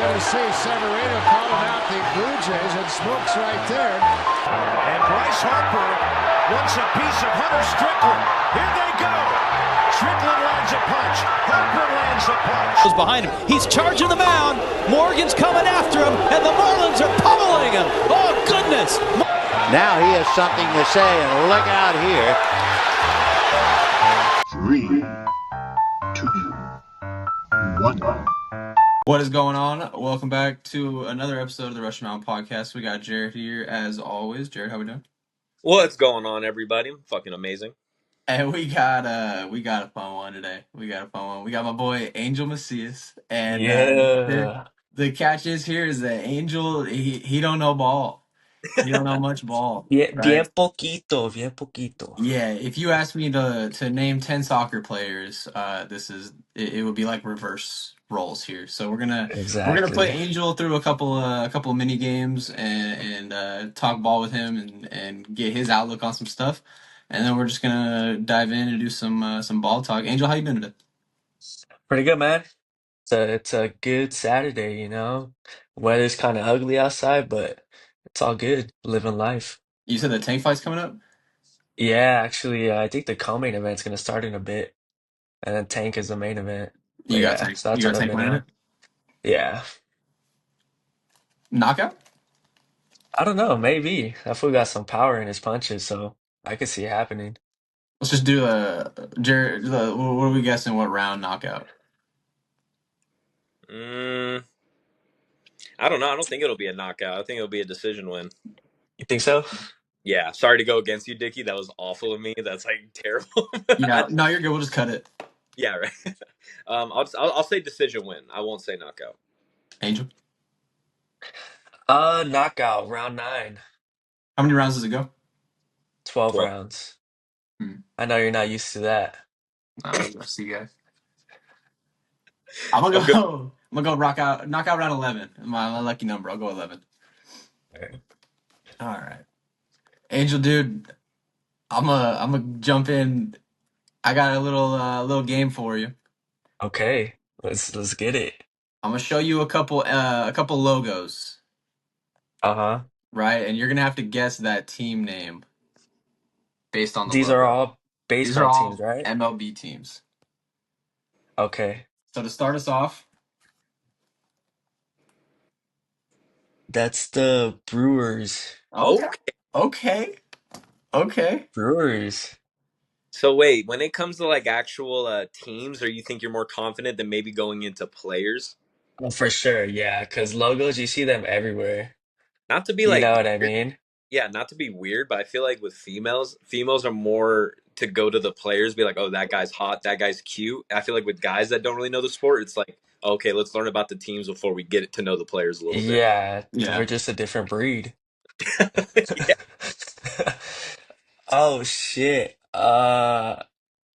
going to see Severino calling out the Blue Jays, and Smokes right there. And Bryce Harper wants a piece of Hunter Strickland. Here they go. Strickland lands a punch. Harper lands a punch. Behind him. He's charging the mound. Morgan's coming after him, and the Marlins are pummeling him. Oh, goodness. Now he has something to say, and look out here. 3, 2, 1. What is going on? Welcome back to another episode of the Rush Mountain Podcast. We got Jared here as always. Jared, how we doing? What's going on, everybody? Fucking amazing. And we got a fun one today. We got my boy Angel Macias, and the catch is here is that Angel he don't know ball. He don't know much ball. Bien, Right? bien poquito. Yeah, if you ask me to name 10 soccer players, it would be like reverse roles here. So we're gonna put Angel through a couple of mini games and talk ball with him and get his outlook on some stuff, and then we're just gonna dive in and do some ball talk. Angel, how you been today? Pretty good, man. It's a good Saturday, you know. Weather's kind of ugly outside, but it's all good. Living life. You said the tank fight's coming up. Yeah, actually, I think the co-main event's gonna start in a bit, and then Tank is the main event. But yeah, so You that's got what I've tank been winning it. on. Yeah, Knockout. I don't know, maybe. I fool got some power in his punches, so I could see it happening. Let's just do Jared. What are we guessing? What round knockout? I don't know. I don't think it'll be a knockout. I think it'll be a decision win. You think so? Yeah. Sorry to go against you, Dickie. That was awful of me. That's like terrible. Yeah, no, you're good. We'll just cut it. Yeah, right. I'll say decision win. I won't say knockout. Angel, Knockout, round 9, how many rounds does it go? 12 12. rounds. Hmm. I know you're not used to that. Let's see, guys. I'm gonna go. I'm gonna go knockout round 11. My lucky number. I'll go 11. All right, Angel, dude. I'm gonna jump in. I got a little game for you. Okay, let's get it. I'm gonna show you a couple logos, Uh-huh. right? And you're gonna have to guess that team name based on the These are logo. all These are baseball teams, all right? MLB teams. Okay. So to start us off, That's the Brewers. okay, Okay. okay. Brewers. So wait, when it comes to like actual teams, or you think you're more confident than maybe going into players? Oh, for sure, yeah, because logos, you see them everywhere. Not to be You like know what I weird. mean? Yeah, not to be weird, but I feel like with females are more to go to the players, be like, oh, that guy's hot, that guy's cute. I feel like with guys that don't really know the sport, it's like, okay, let's learn about the teams before we get to know the players a little bit. Yeah, Yeah. we're just a different breed. Yeah. Oh shit.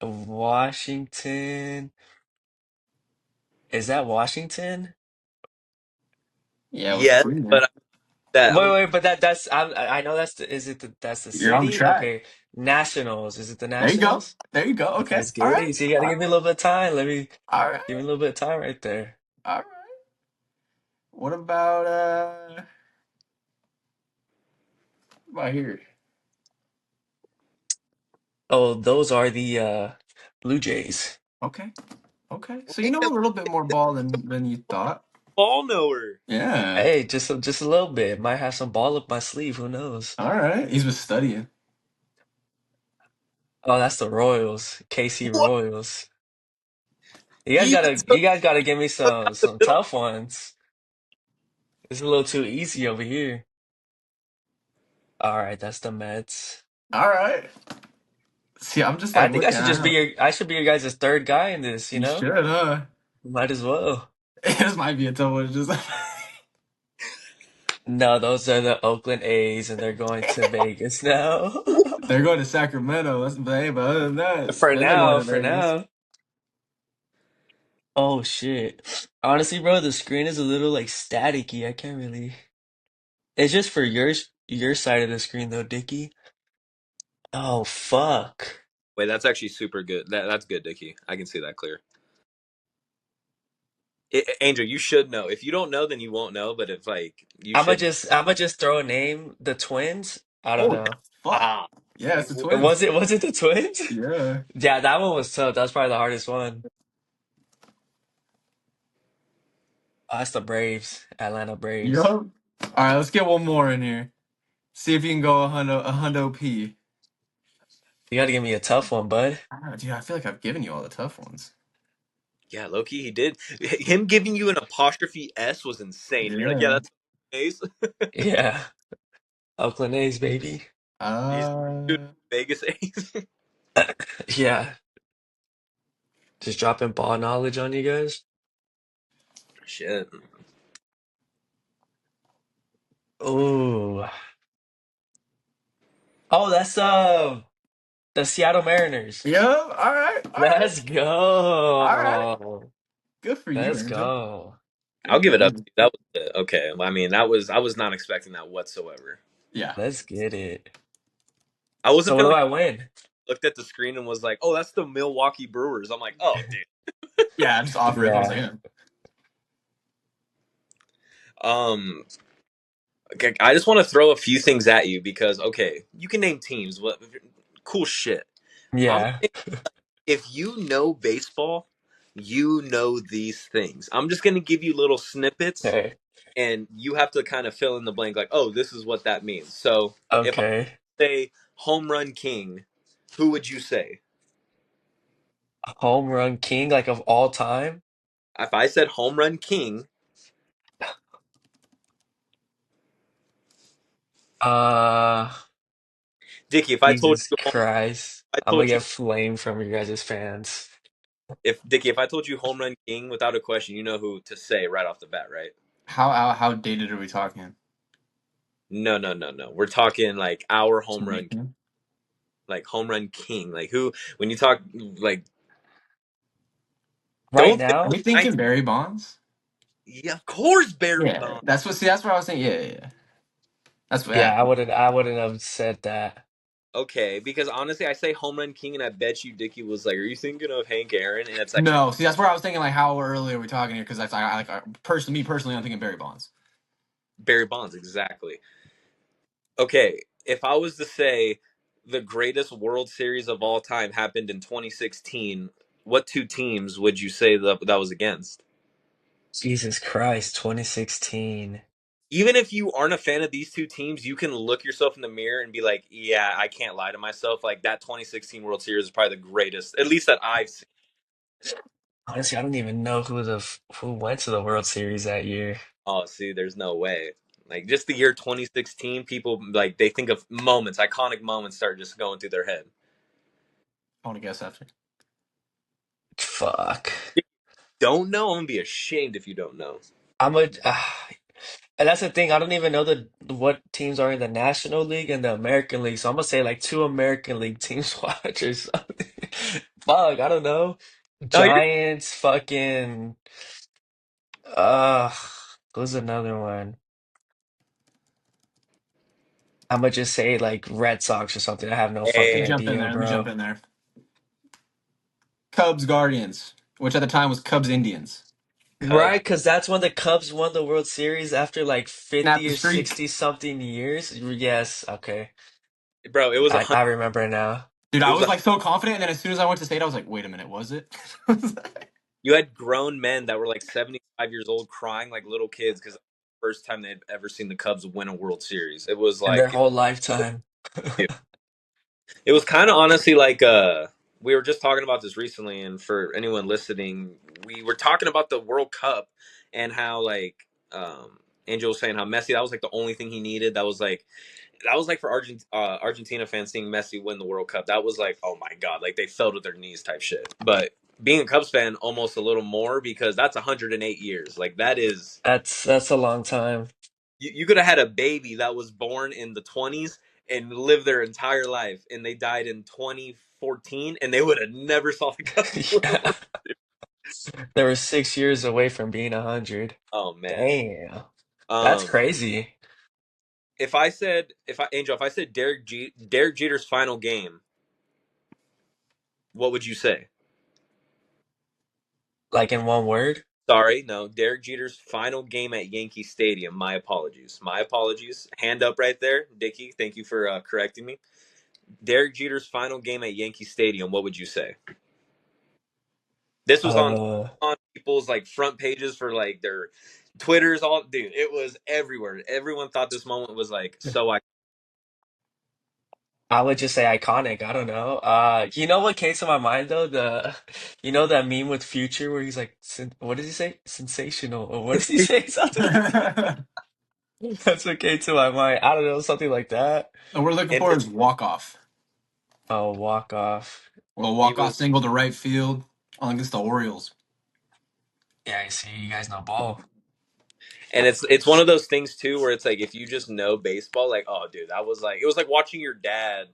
Washington. Is that Washington? Yeah. What's the Yes, team name? but that Wait, but I know that's the You're on the city? track. Okay. Nationals. Is it the There you go. Nationals? There you go. Okay, Okay. let's All get right. it. So you gotta All give me a right. little bit of time. Let me All right. give me a little bit of time right there. All right. What about here? Oh, those are the Blue Jays. Okay. Okay. So you know a little bit more ball than you thought. ball knower. Yeah. Hey, just a little bit. Might have some ball up my sleeve, who knows? All right. He's been studying. Oh, that's the Royals. KC What? Royals. Even You guys gotta give me some tough ones. It's a little too easy over here. All right, that's the Mets. All right. See, I'm just I like think I looking. should I just be know. I should be your guys' third guy in this, you You know? should, huh? Might as well. This might be a tough one. Just No, those are the Oakland A's, and they're going to Vegas now. they're going to Sacramento. But other than that, For then they're going now, to for Vegas. now. Oh shit. Honestly, bro, the screen is a little like staticky. I can't really. It's just for your side of the screen though, Dickie. Oh fuck. Wait, that's actually super good. That's good, Dickie. I can see that clear. Angel, you should know. If you don't know, then you won't know. But if like you I'm gonna should. just I'm gonna just throw a name. The twins. I don't Oh know. fuck! Ah, Yeah, it's the Was Twins. it the twins? Yeah. Yeah, that one was tough. That was probably the hardest one. Oh, that's the Braves, Atlanta Braves. Yup. All right, let's get one more in here. See if you can go a hundo P. You got to give me a tough one, bud. I don't know, dude. I feel like I've given you all the tough ones. yeah, Loki, he did. Him giving you an apostrophe S was insane. And you're like, yeah, Yeah. that's A's. Yeah, Oakland A's, baby. He's doing Uh. Vegas A's. Yeah, just dropping ball knowledge on you guys. Shit. Ooh. Oh, that's the Seattle Mariners. Yep. All right. All right. Let's All right. go. Good for you, Let's Angel. go. I'll Good for give it up to you. you. That was okay. I mean, that was I was not expecting that whatsoever. Yeah. Let's get it. I wasn't So what do feeling. I win? Looked at the screen and was like, "Oh, that's the Milwaukee Brewers." I'm like, "Oh, dude." Yeah. Just offer it. I was like, Yeah. yeah. Um, okay, I just want to throw a few things at you because okay, you can name teams. What cool shit. I'm Yeah. if you know baseball, you know these things. I'm just gonna give you little snippets, Okay. and you have to kind of fill in the blank. Like, oh, this is what that means. So if I Okay. say home run king, who would you say? Home run king, like of all time. If I said home run king, Uh, Dickie, if I told Jesus you, Christ. I I'm gonna told you, get flamed from you guys as fans. if Dickie, if I told you home run king without a question, you know who to say right off the bat, right? How dated are we talking? No, no, no, no. We're talking like our Some home run, recent? like home run king. Like who? When you talk like, Right don't think Are now? we thinking 19. Barry Bonds? Yeah, of course, Barry Yeah. Bonds. That's what. See, that's what I was saying. Yeah. Yeah. Yeah. That's what. Yeah, Yeah. I wouldn't have said that. Okay, because honestly, I say home run king, and I bet you Dickie was like, "Are you thinking of Hank Aaron?" And it's actually No. See, that's where I was thinking. Like, how early are we talking here? Because that's I like personally, me personally, I'm thinking Barry Bonds. Barry Bonds. Exactly. Okay, if I was to say the greatest World Series of all time happened in 2016, what two teams would you say that was against? Jesus Christ, 2016. Even if you aren't a fan of these two teams, you can look yourself in the mirror and be like, "Yeah, I can't lie to myself. Like that 2016 World Series is probably the greatest, at least that I've seen." Honestly, I don't even know who went to the World Series that year. Oh, see, there's no way. Like just the year 2016, people like they think of moments, iconic moments start just going through their head. I want to guess after. Fuck. Don't know? I'm gonna be ashamed if you don't know. I'm a and that's the thing. I don't even know what teams are in the National League and the American League. So I'm gonna say like two American League teams watch or something. Fuck, I don't know. No, you're Giants, fucking uh who's another one? I'm gonna just say like Red Sox or something. I have no Let fucking me hey, jump in idea, there. Let me jump bro. in there. Cubs Guardians, which at the time was Cubs Indians. Cubs. Right, because that's when the Cubs won the World Series after like Snap 50 the or streak. 60 something years. Yes, okay. Bro, it was a I remember now. Dude, it I was was a like so confident, and then as soon as I went to state, I was like, wait a minute, was it? you had grown men that were like 75 years old crying like little kids because first time they'd ever seen the Cubs win a World Series. It was In their like whole lifetime. it was kind of honestly like we were just talking about this recently, and for anyone listening, we were talking about the World Cup and how like Angel was saying how Messi that was like the only thing he needed. That was like for Argentina fans seeing Messi win the World Cup. That was like, oh my god, like they fell to their knees type shit. But being a Cubs fan, almost a little more because that's 108 years. Like that is That's a long time. you could have had a baby that was born in the 20s and lived their entire life, and they died in 2014, and they would have never saw the Cubs win a Yeah. World. They were 6 years away from being 100. Oh man. Damn. That's Um, crazy. if I said Derek Jeter's final game, what would you say? Like in one word? Sorry, no. Derek Jeter's final game at Yankee Stadium. My apologies. My apologies. Hand up right there, Dickie. Thank you for correcting me. Derek Jeter's final game at Yankee Stadium. What would you say? This was Uh, on people's like front pages for like their Twitters. All dude, it was everywhere. Everyone thought this moment was like so. I would just say iconic. I don't know. You know what came to my mind though? You know that meme with Future where he's like, what does he say? Sensational. Or what does he say? Something. That's what came to my mind. I don't know, something like that. And we're looking And for his walk off. Oh, walk off. Well, he walk was, off single to right field against the Orioles. Yeah, I see. You guys know ball. and it's one of those things too where it's like if you just know baseball, like oh dude, that was like it was like watching your dad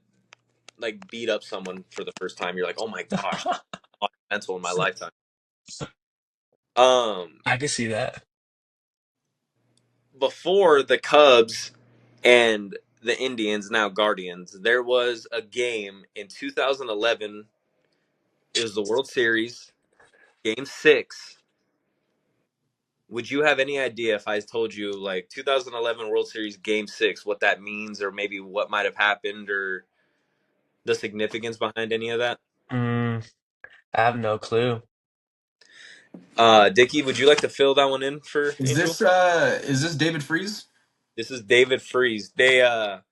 like beat up someone for the first time. You're like, oh my gosh, monumental in my lifetime. Um, I can see that. before the Cubs and the Indians, now Guardians, there was a game in 2011. It was the World Series, Game 6. Would you have any idea if I told you like 2011 World Series Game 6, what that means, or maybe what might have happened, or the significance behind any of that? Mm, I have no clue. Dickie, would you like to fill that one in for Angel? Is this David Freese? This is David Freeze. The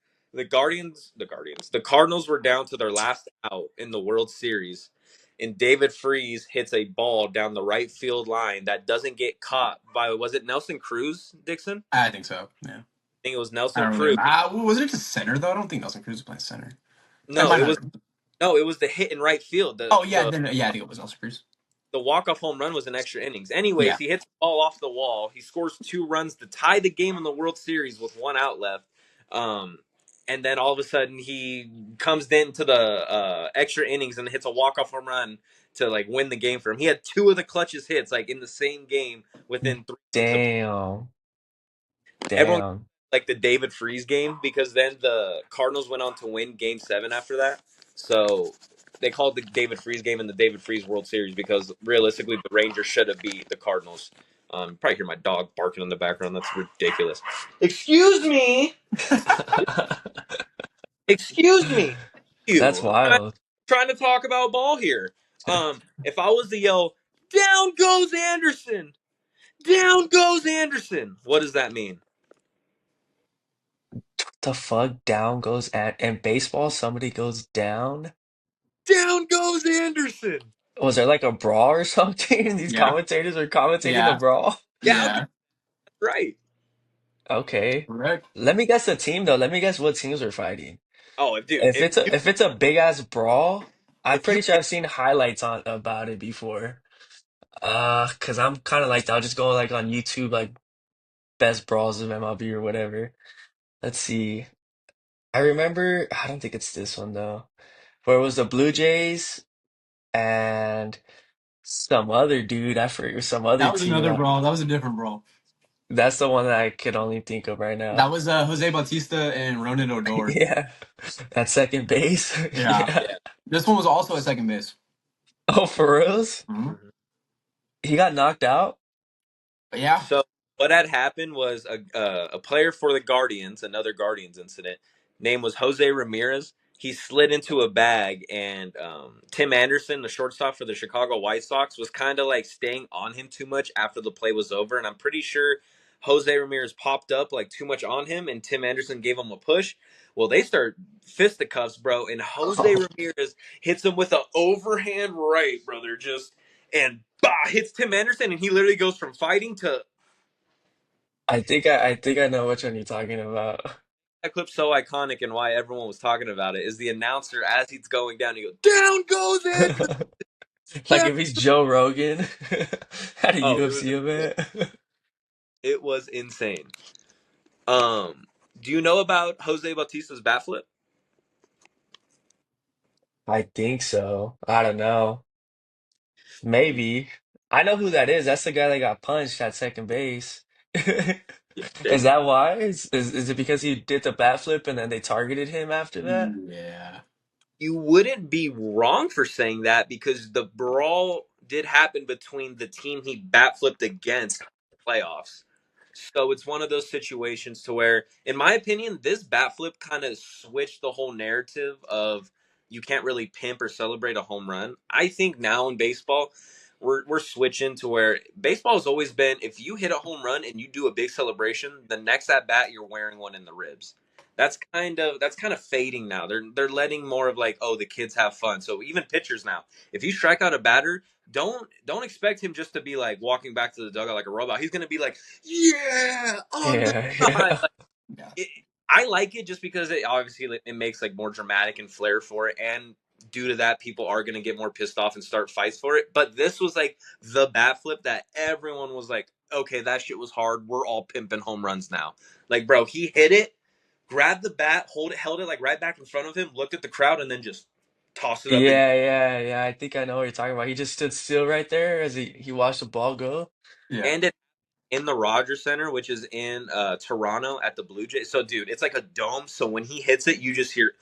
Cardinals were down to their last out in the World Series, and David Freeze hits a ball down the right field line that doesn't get caught by, was it Nelson Cruz, Dixon? I think so. Yeah. I think it was I Nelson don't really Cruz. remember. Was it to center though? I don't think Nelson Cruz was playing center. It No, might it not was have been. no, it was the hit in right field. Oh yeah, then yeah, I think it was Nelson Cruz. The walk-off home run was in extra innings. Anyways, Yeah. he hits the ball off the wall. He scores 2 runs to tie the game in the World Series with 1 out left. And then all of a sudden he comes into the extra innings and hits a walk-off home run to like win the game for him. He had 2 of the clutchest hits like in the same game within 3 innings of Damn. everyone Damn. like the David Freeze game because then the Cardinals went on to win Game 7 after that. So they called the David Freeze game and the David Freeze World Series because realistically the Rangers should have beat the Cardinals. Probably hear my dog barking in the background. That's ridiculous. Excuse me. Excuse me. That's You. I'm wild. trying to talk about ball here. If I was to yell, "Down goes Anderson! Down goes Anderson!" What does that mean? The fuck down goes at in baseball somebody goes down? Down goes Anderson. Was there like a brawl or something? These Yeah. commentators are commentating the Yeah. brawl? Yeah, okay, Yeah. right. Okay. Correct. Let me guess the team though. Let me guess what teams are fighting. Oh, dude, If it's a big ass brawl, I'm if you pretty sure I've seen highlights on about it before. Cause I'm kind of like I'll just go like on YouTube like best brawls of MLB or whatever. Let's see. I remember. I don't think it's this one though. Where it was the Blue Jays and some other dude. I forget some other That was team. another brawl. That was a different brawl. That's the one that I could only think of right That now. was Jose Bautista and Ronan Odor. Yeah, at second base. Yeah. Yeah. yeah. This one was also at second base. Oh, for reals? Hmm. Mhm. He got knocked out? But yeah. So what had happened was a player for the Guardians, another Guardians incident. Name was Jose Ramirez. He slid into a bag, and Tim Anderson, the shortstop for the Chicago White Sox, was kind of like staying on him too much after the play was over. And I'm pretty sure Jose Ramirez popped up like too much on him, and Tim Anderson gave him a push. Well, they start fisticuffs, bro, and Jose Ramirez hits him with an overhand right, brother, just and bah, hits Tim Anderson, and he literally goes from fighting to I think I know which one you're talking about. that clip's so iconic and why everyone was talking about it is the announcer as he's going down, he goes, "Down goes Anderson!" Like Down. if he's Joe Rogan at a Oh, UFC event. it was insane. Um, do you know about Jose Bautista's bat flip? I think so. I don't know. Maybe. I know who that is. That's the guy that got punched at second base. Yeah. Is that why? Is it because he did the bat flip and then they targeted him after that? Yeah. You wouldn't be wrong for saying that because the brawl did happen between the team he bat flipped against in the playoffs. So it's one of those situations to where, in my opinion, this bat flip kind of switched the whole narrative of you can't really pimp or celebrate a home run. I think now in baseball, we're switching to where baseball has always been, if you hit a home run and you do a big celebration, the next at bat you're wearing one in the ribs. That's kind of fading now. They're letting more of like, oh, the kids have fun. So even pitchers now, if you strike out a batter, don't expect him just to be like walking back to the dugout like a robot. He's gonna be like, yeah, on the Yeah, time. yeah. Like, Yeah. I like it just because it obviously it makes like more dramatic and flair for it, and due to that, people are gonna get more pissed off and start fights for it. But this was like the bat flip that everyone was like, okay, that shit was hard. We're all pimping home runs now. Like, bro, he hit it, grabbed the bat, held it like right back in front of him, looked at the crowd, and then just tossed it up in. Yeah, yeah, yeah. I think I know what you're talking about. He just stood still right there as he watched the ball go. Yeah. And it in the Rogers Center, which is in Toronto at the Blue Jays. So, dude, it's like a dome. So when he hits it, you just hear.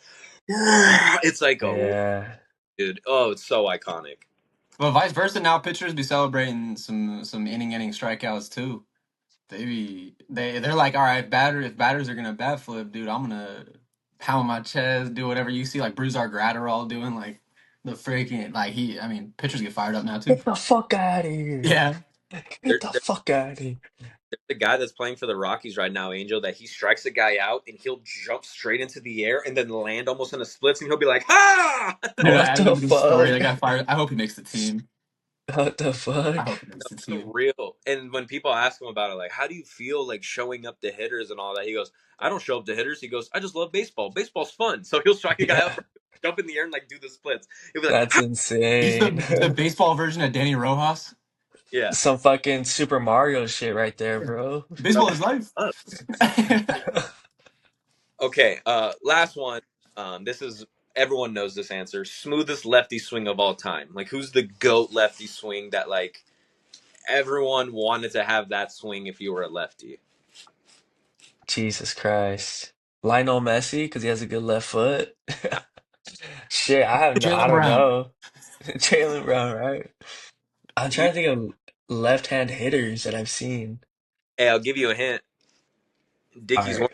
It's like a Yeah. dude. Oh, it's so iconic. Well, vice versa. Now pitchers be celebrating some inning strikeouts too. They're like, all right, if batters are gonna bat flip, dude, I'm gonna pound my chest, do whatever you see like Bruce Gratterall doing, like the freaking like I mean, pitchers get fired up now too. Get the fuck out of here. Yeah. Get the fuck out of here. There's a guy that's playing for the Rockies right now, Angel, that he strikes a guy out and he'll jump straight into the air and then land almost in a splits and he'll be like, ha! Dude, What I the remember this story. That fuck? got fired. I hope he makes the team. What the I fuck? hope he makes the team. Real. And when people ask him about it, like, how do you feel like showing up to hitters and all that? He goes, I don't show up to hitters. He goes, I just love baseball. Baseball's fun. So he'll strike a guy out, Yeah, jump in the air and like do the splits. He'll be like, that's ha! He's insane. the baseball version of Danny Rojas. Yeah. Some fucking Super Mario shit right there, bro. Baseball is life. Okay, last one. This is everyone knows this answer. Smoothest lefty swing of all time. Like, who's the GOAT lefty swing that like everyone wanted to have that swing if you were a lefty? Jesus Christ. Lionel Messi, because he has a good left foot. Shit, I Jalen don't Brown. know. Jalen Brown, right? I'm You, trying to think of left-hand hitters that I've seen. hey, I'll give you a hint. All Dickie's right.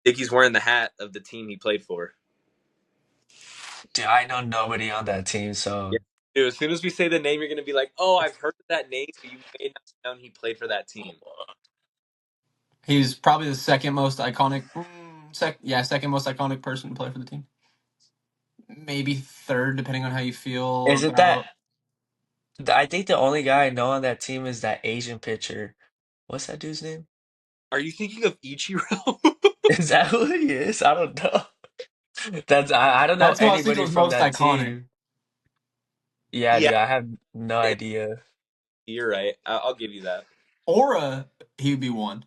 Dickie's wearing the hat of the team he played for. Dude, I know nobody on that team, Yeah. so Dude, as soon as we say the name, you're gonna be like, "Oh, I've heard of that name, but you may not have known he played for that team." He's probably the second most iconic. Second most iconic person to play for the team. Maybe third, depending on how you feel is it that about. I think the only guy I know on that team is that Asian pitcher. What's that dude's name? Are you thinking of Ichiro? Is that who he is? I don't know. I don't know That's who I was thinking anybody was from most that iconic. team. Yeah, Yeah, dude, I have no idea. you're right. I'll give you that. Aura, he would be one.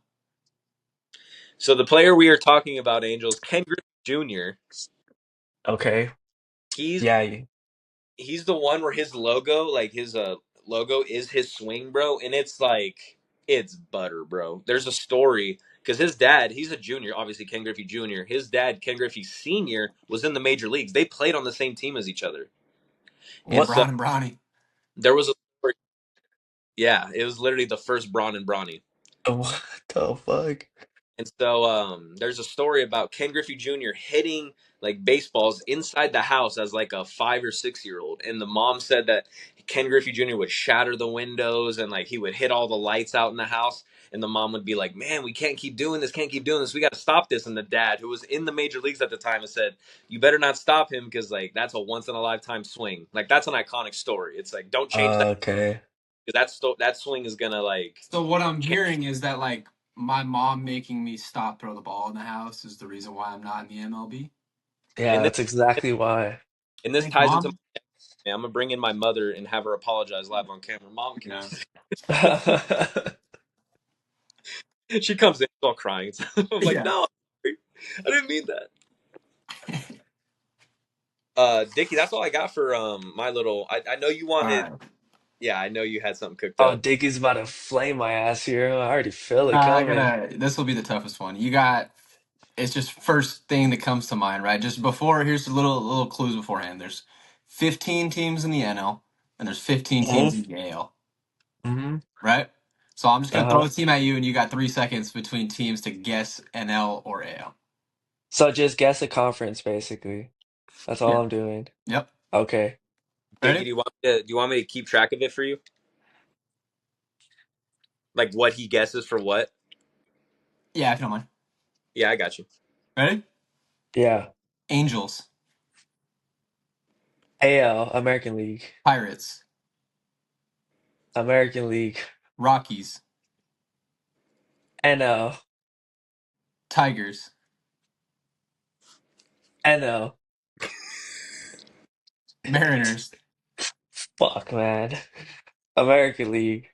So the player we are talking about, Angels, Ken Griffey Jr. Okay. He's Yeah. he's the one where his logo, like his logo, is his swing, bro, and it's like it's butter, bro. There's a story because his dad, he's a junior, obviously Ken Griffey Jr. His dad, Ken Griffey Sr., was in the major leagues. They played on the same team as each other, Yeah, and What so Brown and Bronny. there was a story. Yeah, it was literally the first Braun and Bronny. what the fuck? And so there's a story about Ken Griffey Jr. hitting like baseballs inside the house as like a 5 or 6 year old. And the mom said that Ken Griffey Jr. would shatter the windows and like he would hit all the lights out in the house. And the mom would be like, man, we can't keep doing this, can't keep doing this. We got to stop this. And the dad, who was in the major leagues at the time, has said, you better not stop him because like that's a once in a lifetime swing. Like that's an iconic story. It's like, don't change that Okay. because that swing is going to like. So what I'm hearing is that like my mom making me stop throw the ball in the house is the reason why I'm not in the MLB. Yeah, And this, that's exactly why. and this Thanks, ties into. mom. Yeah, I'm gonna bring in my mother and have her apologize live on camera. Mom, can No. you? She comes in all crying. I'm like, Yeah. no, I didn't mean that. Dickie, that's all I got for my little. I know you All wanted. right. Yeah, I know you had something cooked Oh, up. Dickie's about to flame my ass here. I already feel it I coming. gotta. This will be the toughest one. You got. It's just first thing that comes to mind, right? Just before. Here's a little clues beforehand. There's 15 teams in the NL. and there's 15 teams in the AL. Mm-hmm. Right? So I'm just gonna throw Uh-huh. a team at you, and you got 3 seconds between teams to guess NL or AL. So just guess a conference, basically. That's all Yeah. I'm doing. Yep. Okay. Diggy, Ready? do you want me to keep track of it for you? Like what he guesses for what? Yeah, if you don't mind. Yeah, I got you. Ready? Yeah. Angels, AL, American League. Pirates, American League. Rockies, NL. Tigers, NL. Mariners, Fuck, man. American League.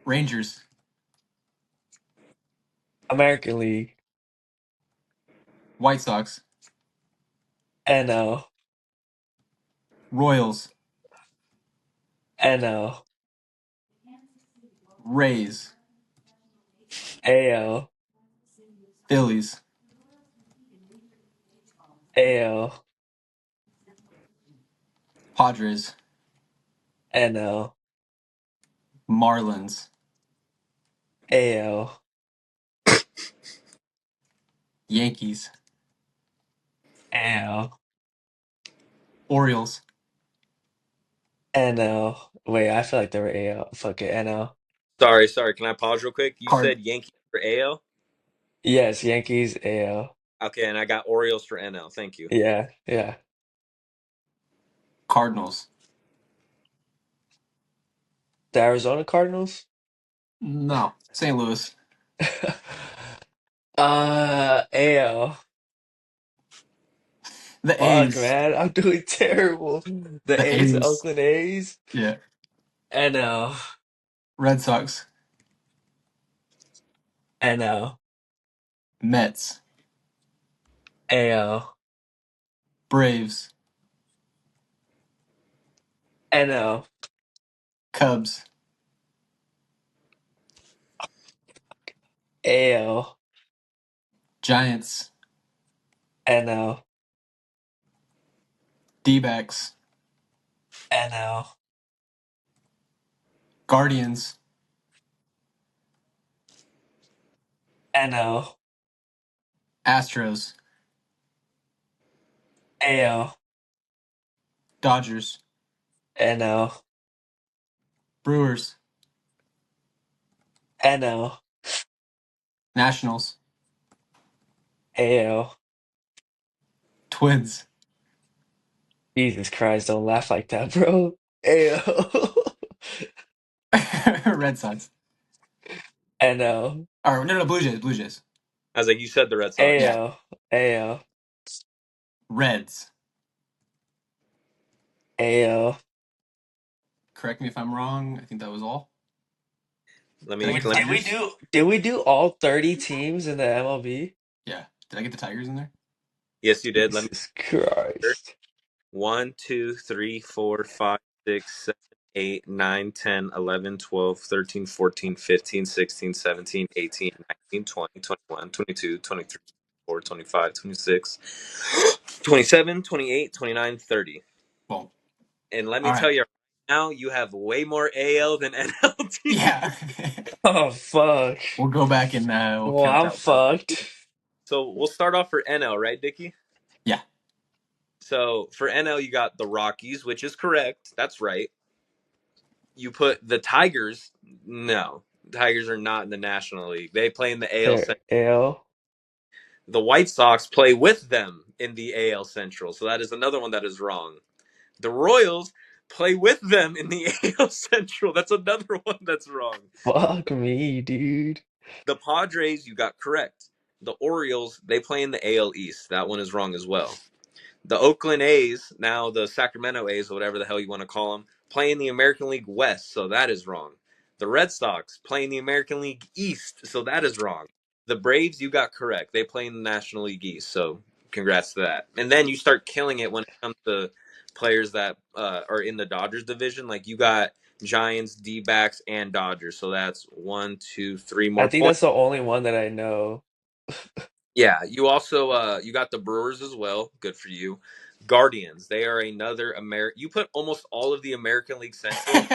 Rangers, American League. White Sox, NL. Royals, NL. Rays, AL. Phillies, AL. Padres, NL. Marlins, AL. Yankees, AL. Orioles, NL. Wait, I feel like they were AL. Fuck it, NL. Sorry. Can I pause real quick? You Card said Yankees for AL? Yes, Yankees, AL. Okay, and I got Orioles for NL. Thank you. Yeah, yeah. Cardinals. The Arizona Cardinals? No, St. Louis, AL. the Fuck, A's, man. I'm doing terrible. The the A's, the A's. Oakland A's. Yeah, NL. Red Sox, NL. Mets, AL. Braves, NL. Cubs, AL. Giants, NL. D-backs, NL. Guardians, NL. Astros, AL. Dodgers, NL. Brewers, NL. Nationals, AL. Twins, Jesus Christ, don't laugh like that, bro. AL. Red Sox. NL. Or no, Blue Jays, Blue Jays. I was like, you said the Red Sox. Yeah, AL. AL. Reds. AL. Correct me if I'm wrong. I think that was all. Let Did I me get the let, Tigers? Did we do all 30 teams in the MLB? Yeah. Did I get the Tigers in there? yes, you did. Let me Jesus Christ. 1, 2, 3, 4, 5, 6, 7, 8, 9, 10, 11, 12, 13, 14, 15, 16, 17, 18, 19, 20, 21, 22, 23, 24, 25, 26, 27, 28, 29, 30. Boom. And let me All right. tell you, now you have way more AL than NL teams. Yeah. Oh, fuck. We'll go back and we'll Well, count I'm that down. fucked. So we'll start off for NL, right, Dickie? Yeah. So for NL, you got the Rockies, which is correct. That's right. You put the Tigers. No, Tigers are not in the National League. They play in the AL There, Central. AL. The White Sox play with them in the AL Central. So that is another one that is wrong. The Royals play with them in the AL Central. That's another one that's wrong. Fuck me, dude. The Padres, you got correct. The Orioles, they play in the AL East. That one is wrong as well. The Oakland A's, now the Sacramento A's, or whatever the hell you want to call them, play in the American League West, so that is wrong. The Red Sox play in the American League East, so that is wrong. The Braves, you got correct. They play in the National League East, so congrats to that. And then you start killing it when it comes to players that are in the Dodgers division. Like you got Giants, D-backs, and Dodgers, so that's 1, 2, 3 I more think points. that's the only one that I know. Yeah, you also you got the Brewers as well. Good for you. Guardians. They are another American. You put almost all of the American League Central.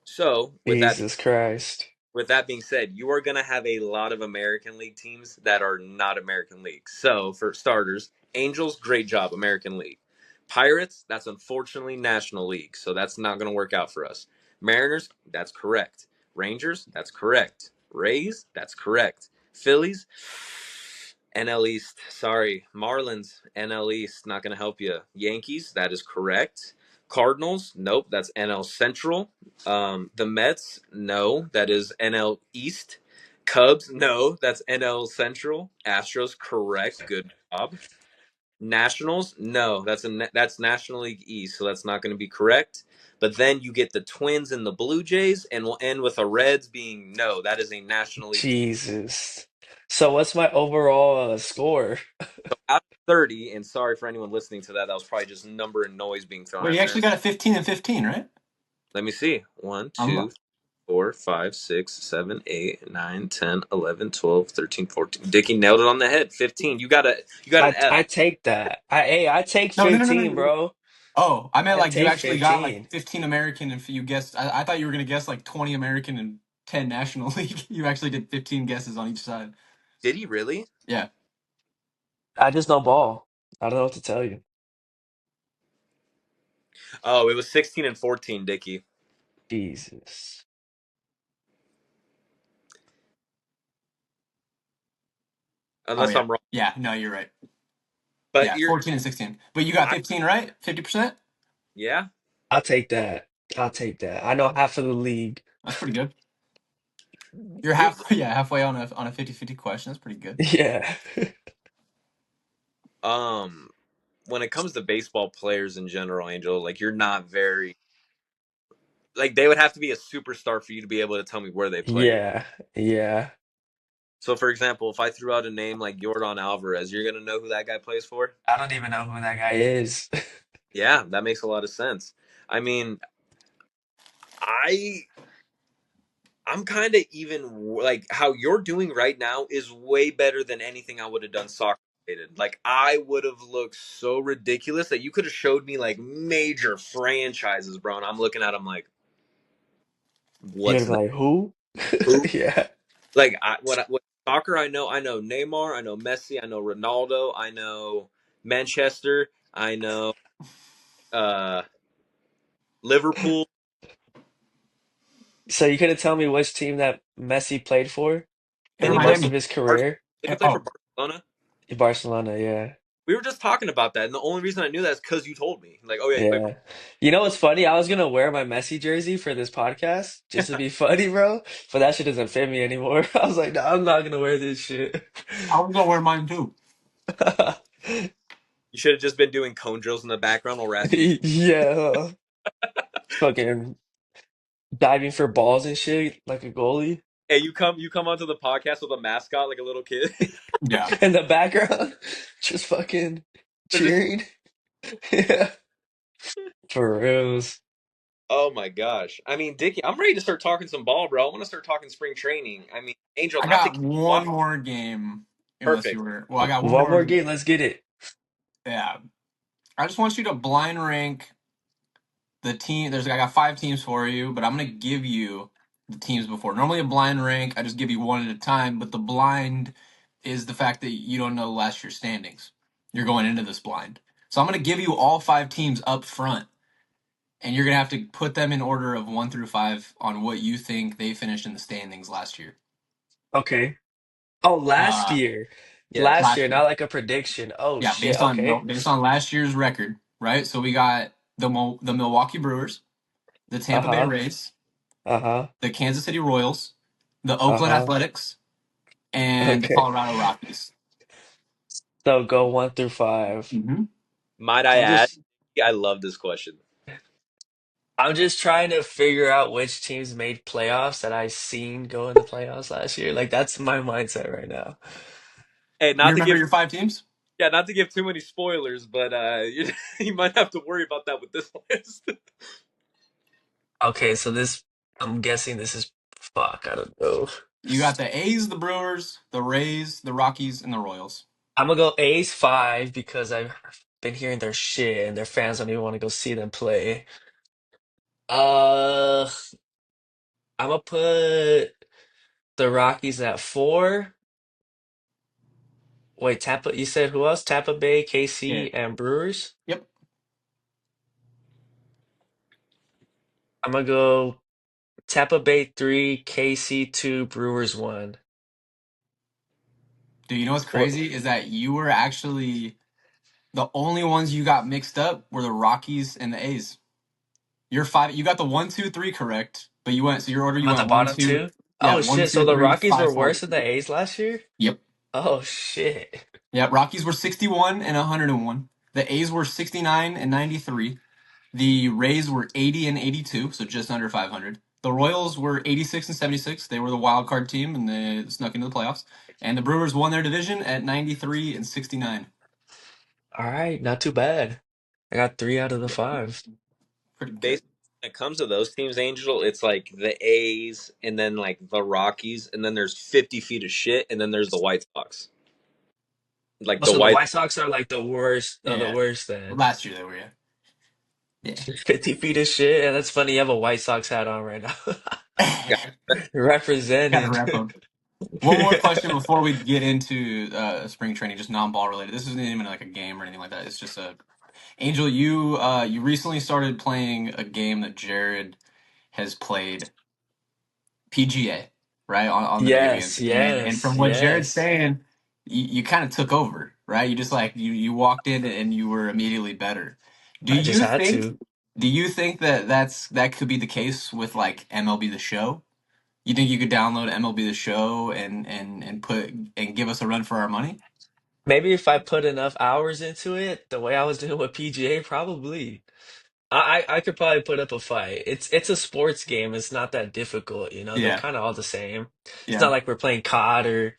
So Jesus Christ. with that being said, you are going to have a lot of American League teams that are not American League. So for starters, Angels, great job, American League. Pirates, that's unfortunately National League, so that's not going to work out for us. Mariners, that's correct. Rangers, that's correct. Rays, that's correct. Phillies, NL East, sorry. Marlins, NL East, not going to help you. Yankees, that is correct. Cardinals, nope, that's NL Central. The Mets, no, that is NL East. Cubs, no, that's NL Central. Astros, correct, good job. Nationals, no, that's National League East, so that's not going to be correct. But then you get the Twins and the Blue Jays, and we'll end with the Reds being no, that is a National League team. Jesus. So what's my overall score? So out of 30, and sorry for anyone listening to that, that was probably just number and noise being thrown Well, out you there. actually got a 15 and 15, right? Let me see. 1, I'm 2, 4, 5, 6, 7, 8, 9, 10, 11, 12, 13, 14. Dickie nailed it on the head. 15. You got an F. I take that. I take no, 15, bro. Oh, I meant I like you take actually got like 15. 15 American and you guessed. I thought you were gonna guess like 20 American and 10 National League. You actually did 15 guesses on each side. Did he really? Yeah. I just know ball. I don't know what to tell you. Oh, it was 16 and 14, Dickie. Jesus. Oh Unless yeah. I'm wrong. Yeah. No, you're right. But Yeah, 14 and 16. But you got 15 right? 50%? yeah. I'll take that. I'll take that. I know half of the league. That's pretty good. You're Dude, halfway on a 50-50 question. That's pretty good. Yeah. um, when it comes to baseball players in general, Angel, like you're not very like they would have to be a superstar for you to be able to tell me where they played. Yeah. Yeah. So, for example, if I threw out a name like Yordan Alvarez, you're gonna know who that guy plays for? I don't even know who that guy is. Yeah, that makes a lot of sense. I mean, I I'm kind of even like how you're doing right now is way better than anything I would have done soccer related. Like I would have looked so ridiculous that you could have showed me like major franchises, bro. And I'm looking at them like, You're what's that? like, who? Who? Yeah. Like what soccer I know Neymar, I know Messi, I know Ronaldo, I know Manchester, I know uh Liverpool. So you couldn't tell me which team that Messi played for? Inter Any Did he play most for of Miami. his career? Did he play for Oh, Barcelona? Barcelona, yeah. We were just talking about that, and the only reason I knew that is because you told me. Like, oh yeah, he played for. Yeah. You know what's funny? I was gonna wear my Messi jersey for this podcast just to be funny, bro. But that shit doesn't fit me anymore. I was like, no, I'm not gonna wear this shit. I was gonna wear mine too. You should have just been doing cone drills in the background while we're asking you. Yeah. Fucking diving for balls and shit like a goalie Hey, you come onto the podcast with a mascot like a little kid. Yeah. in the background, just fucking They're just, cheering. Yeah. For reals. oh my gosh. I mean, Dickie, I'm ready to start talking some ball, bro. I want to start talking spring training. I mean, Angel, I not to got keep you one off. more game. Unless you Perfect. were I got one One more. more game, let's get it. Yeah. I just want you to blind rank the team. I got 5 teams for you, but I'm gonna give you the teams before. Normally a blind rank, I just give you one at a time, but the blind is the fact that you don't know last year's standings. You're going into this blind. So I'm gonna give you all 5 teams up front, and you're gonna have to put them in order of 1 through 5 on what you think they finished in the standings last year. Okay. Oh, last Uh year. Yes. Last last year, year. not like a prediction. Oh Yeah, shit. Okay. based on last year's record, right? So we got the Milwaukee Brewers, the Tampa Bay Uh-huh. Rays, Uh-huh. the Kansas City Royals, the Oakland Uh-huh. Athletics, and the Okay. Colorado Rockies. So go 1 through 5. Mm-hmm. Might I I'm add? just I love this question. I'm just trying to figure out which teams made playoffs that I seen go in the playoffs last year. Like that's my mindset right now. Hey, You not to remember give your 5 teams? yeah, not to give too many spoilers, but you might have to worry about that with this list. Okay, so this I'm guessing this is fuck, I don't know. You got the A's, the Brewers, the Rays, the Rockies, and the Royals. I'm gonna go A's 5 because I've been hearing their shit and their fans don't even want to go see them play. Uh, I'm gonna put the Rockies at 4. Wait, Tampa, you said who else? Tampa Bay, Yeah. KC, and Brewers? Yep. I'm gonna go Tampa Bay 3, KC 2, Brewers 1. Dude, you know what's What crazy is that you were actually the only ones you got mixed up were the Rockies and the A's. You're five. You got the one, two, three correct, but you went. So your order, you about the went one, bottom two. two? Yeah, Oh one, shit, so two, the three, Rockies five, were four. worse than the A's last year? Yep. Oh shit. Yeah. Rockies were 61 and 101. The A's were 69 and 93. The Rays were 80 and 82, so just under 500. The Royals were 86 and 76. They were the wild card team and they snuck into the playoffs. And the Brewers won their division at 93 and 69. All right, not too bad. I got 3 out of the 5. Pretty good. Basically, when it comes to those teams, Angel, it's like the A's and then like the Rockies, and then there's 50 feet of shit, and then there's the White Sox. Like the Also, the White White Sox are like the worst of the Yeah. worst then. Last year they were, yeah. Yeah. 50 feet of shit, and that's funny. You have a White Sox hat on right now. Got to Representing. wrap up. One more question Yeah. before we get into spring training, just non-ball related. This isn't even like a game or anything like that. It's just a Angel. You recently started playing a game that Jared has played, PGA, right on the video games, Yes, and yes, from what Jared's yes. saying, you kind of took over, right? You just like you walked in and you were immediately better. Do I just you had think? to. Do you think that that could be the case with like MLB The Show? You think you could download MLB The Show and put and give us a run for our money? Maybe if I put enough hours into it, the way I was doing with PGA, probably. I could probably put up a fight. It's a sports game. It's not that difficult, you know. They're Yeah, kind of all the same. It's yeah. not like we're playing COD or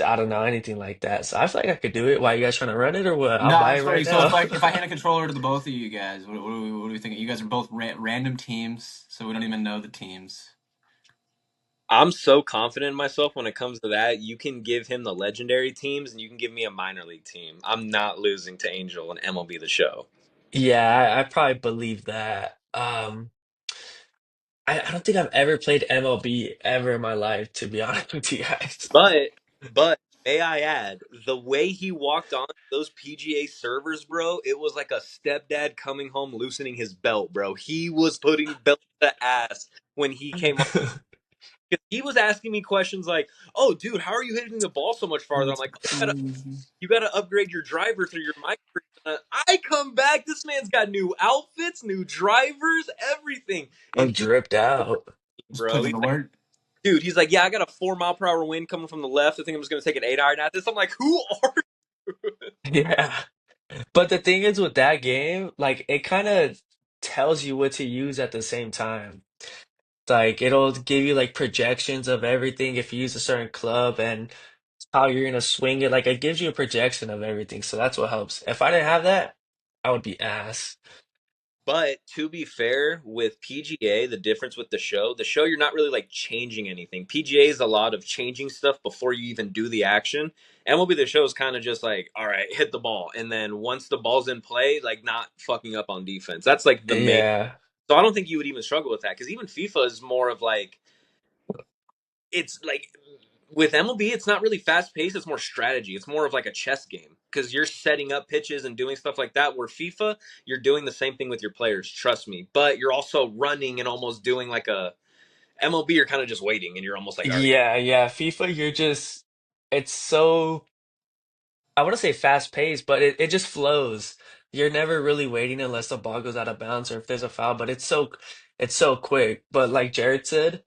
I don't know anything like that. So I feel like I could do it. Why you guys trying to run it or what? I'll No, buy it right so now. if I hand a controller to the both of you guys, what do we think? You guys are both random teams, so we don't even know the teams. I'm so confident in myself when it comes to that. You can give him the legendary teams, and you can give me a minor league team. I'm not losing to Angel and MLB The Show. Yeah, I probably believe that. I don't think I've ever played MLB ever in my life, to be honest with you guys. But may I add, the way he walked on those PGA servers, bro, it was like a stepdad coming home loosening his belt, bro. He was putting belt to ass when he came on. He was asking me questions like, "Oh, dude, how are you hitting the ball so much farther?" I'm like, "Oh, you gotta upgrade your driver through your mic." I come back, this man's got new outfits, new drivers, everything, and I'm he, dripped out. Just bro, put he's in the like, work. dude, he's like, yeah, I got a 4 mile per hour wind coming from the left. I think I'm just gonna take an 8 iron at this. I'm like, who are Yeah. But the thing is with that game, like it kind of tells you what to use at the same time. Like it'll give you like projections of everything if you use a certain club and how you're gonna swing it. Like it gives you a projection of everything. So that's what helps. If I didn't have that, I would be ass. But to be fair, with PGA, the difference with the show, you're not really like changing anything. PGA is a lot of changing stuff before you even do the action. MLB the show is kind of just like, all right, hit the ball, and then once the ball's in play, like not fucking up on defense. That's like the main. Yeah. So I don't think you would even struggle with that because even FIFA is more of like it's like with MLB, it's not really fast paced. It's more strategy. It's more of like a chess game because you're setting up pitches and doing stuff like that. Where FIFA, you're doing the same thing with your players. Trust me, but you're also running and almost doing like a MLB. You're kind of just waiting and you're almost like, all right, Yeah, yeah. FIFA, you're just it's so I want to say fast paced, but it just flows. You're never really waiting unless the ball goes out of bounds or if there's a foul, but it's so quick. But like Jared said,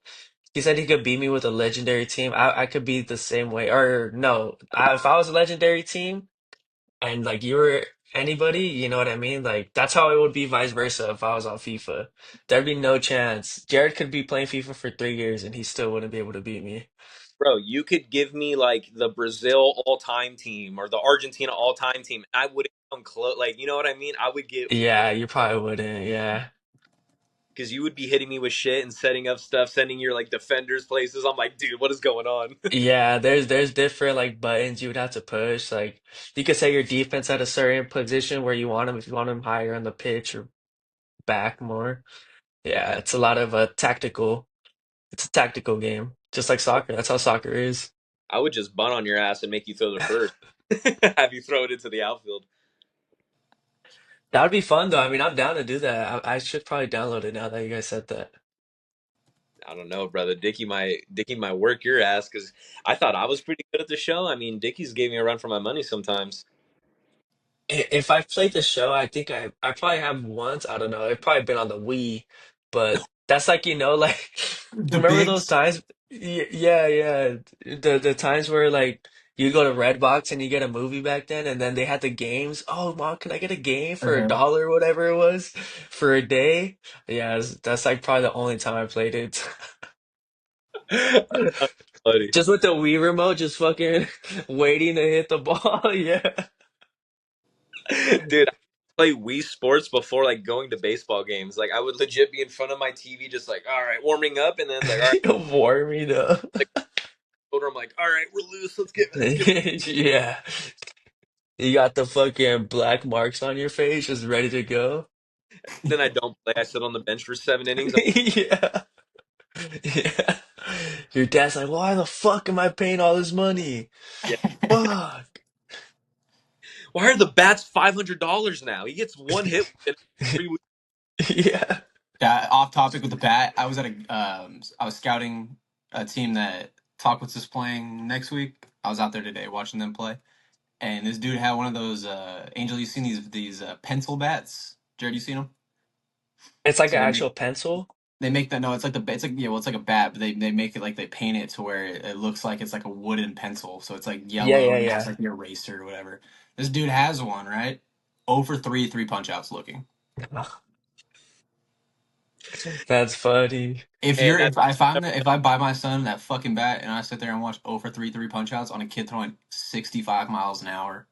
he said he could beat me with a legendary team. I could be the same way. Or no, if I was a legendary team and like you were anybody, you know what I mean? Like that's how it would be vice versa if I was on FIFA. There'd be no chance. Jared could be playing FIFA for 3 years and he still wouldn't be able to beat me. bro, you could give me like the Brazil all time team or the Argentina all time team. I wouldn't come close. Like you know what I mean? I would get Yeah, you probably wouldn't. Yeah. because you would be hitting me with shit and setting up stuff, sending your like defenders places. I'm like, dude, what is going on? Yeah, there's different like buttons you would have to push. Like you could set your defense at a certain position where you want them if you want them higher on the pitch or back more. Yeah, Yeah, it's a lot of tactical. It's a tactical game, just like soccer. That's how soccer is. I would just bunt on your ass and make you throw the first. Have you throw it into the outfield. That would be fun though. I mean, I'm down to do that. I should probably download it now that you guys said that. I don't know, brother. Dickie might work your ass because I thought I was pretty good at the show. I mean, Dickie's gave me a run for my money sometimes. If I've played the show, I think I probably have once. I don't know. It's probably been on the Wii, but that's like like The remember those bigs. times? Yeah, yeah. The times where like you go to Redbox and you get a movie back then, and then they had the games. Oh, mom, can I get a game for a Uh, dollar or whatever it was for a day? Yeah, that's like probably the only time I played it. Buddy. Just with the Wii remote, just fucking waiting to hit the ball. Yeah. Dude, I play Wii Sports before like going to baseball games. Like I would legit be in front of my TV, just like, all right, warming up, and then like, all right, Warming up. like, shoulder. I'm like, all right, we're loose. Let's get. Yeah. You got the fucking black marks on your face, just ready to go. Then I don't play. I sit on the bench for 7 innings. Yeah. Yeah. Your dad's like, why the fuck am I paying all this money? Yeah. Fuck. Why are the bats $500 now? He gets one hit within 3 weeks. Yeah. Yeah, off topic with the bat. I was scouting a team that Talkwitz is playing next week. I was out there today watching them play, and this dude had one of those. Angel, you seen these pencil bats? Jared, you seen them? It's like So an actual pencil. they make that. No, it's like it's like yeah, well, it's like a bat, but they make it like they paint it to where it looks like it's like a wooden pencil. So it's like Yeah, yellow yeah, and it has yeah. like the eraser or whatever. This dude has one, right? 0 for 3, 3 punch outs looking. That's funny. And that's If I buy my son that fucking bat and I sit there and watch 0 for 3, 3 punch outs on a kid throwing 65 miles an hour,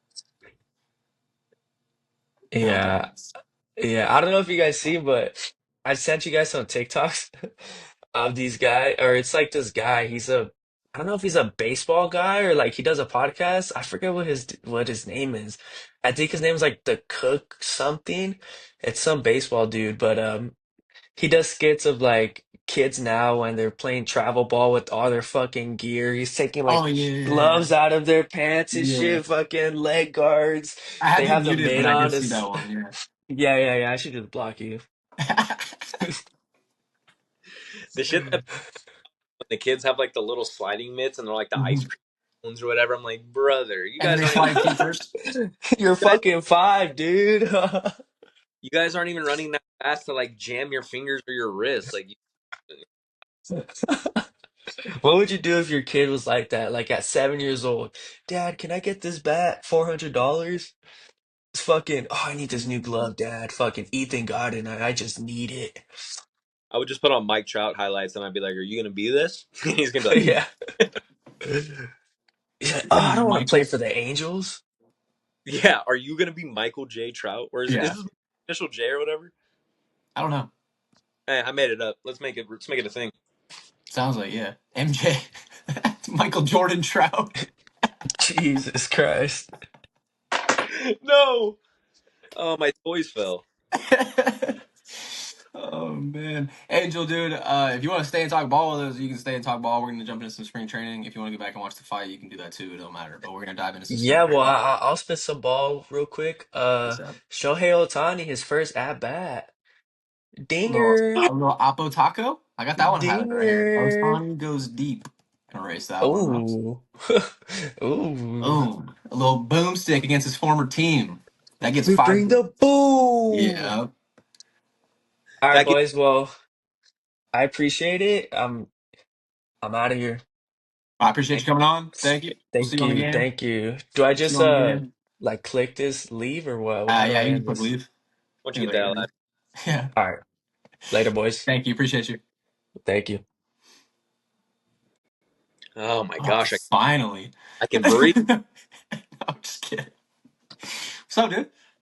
hell Yeah. yes. Yeah. I don't know if you guys see, but I sent you guys some TikToks of these guy, or it's like this guy. I don't know if he's a baseball guy or like he does a podcast. I forget what his name is. I think his name is like the Cook something. It's some baseball dude, but he does skits of like kids now when they're playing travel ball with all their fucking gear. He's taking Oh like yeah, gloves out of their pants and yeah. shit, fucking leg guards. I have They you have the muted, but mitt I did on. see It's, that one. Yeah. yeah, yeah, yeah. I should just block you. the shit that when the kids have like the little sliding mitts and they're like the ice Mhm. cream cones or whatever. I'm like, brother, And then they slide keepers. You're you guys, fucking five, dude. you guys aren't even running that fast to like jam your fingers or your wrist. Like, What would you do if your kid was like that, like at 7 years old? Dad, can I get this bat? $400? It's fucking, oh, I need this new glove, Dad. Fucking Ethan got it, and I just need it. I would just put on Mike Trout highlights and I'd be like, "Are you gonna be this?" And he's gonna be like, Yeah. He's like, oh, I don't want to play Michael. for the Angels. "Yeah, are you gonna be Michael J. Trout, or is Yeah. this initial J or whatever?" I don't know. Hey, I made it up. Let's make it a thing. Sounds like yeah. MJ. Michael Jordan Trout. Jesus Christ. No. Oh, my toys fell. Oh man, Angel, dude. If you want to stay and talk ball with us, you can stay and talk ball. We're gonna jump into some spring training. If you want to get back and watch the fight, you can do that too. It don't matter. But we're gonna dive into some spring Yeah, well, training. I'll spit some ball real quick. What's up? Shohei Ohtani, his first at bat. A Dinger. little Apo Taco. I got that one highlighted right here. Dinger. Otani goes deep. Gonna erase that one. Oops. Ooh. Ooh. Boom. A little boomstick against his former team. That gets We five. bring the boom. Yeah. All right, That gets, boys. Well, I appreciate it. I'm out of here. I appreciate you Thank, coming on. Thank you. We'll see thank you on the you, game. thank you. Do I See you just on the game. like click this leave or what? How do Yeah, I you can end click this? leave. once You you can get that click out, leave. Yeah. All right. Later, boys. Thank you. Appreciate you. Thank you. oh my Oh, gosh, finally. I can breathe. I'm just kidding. What's up, dude?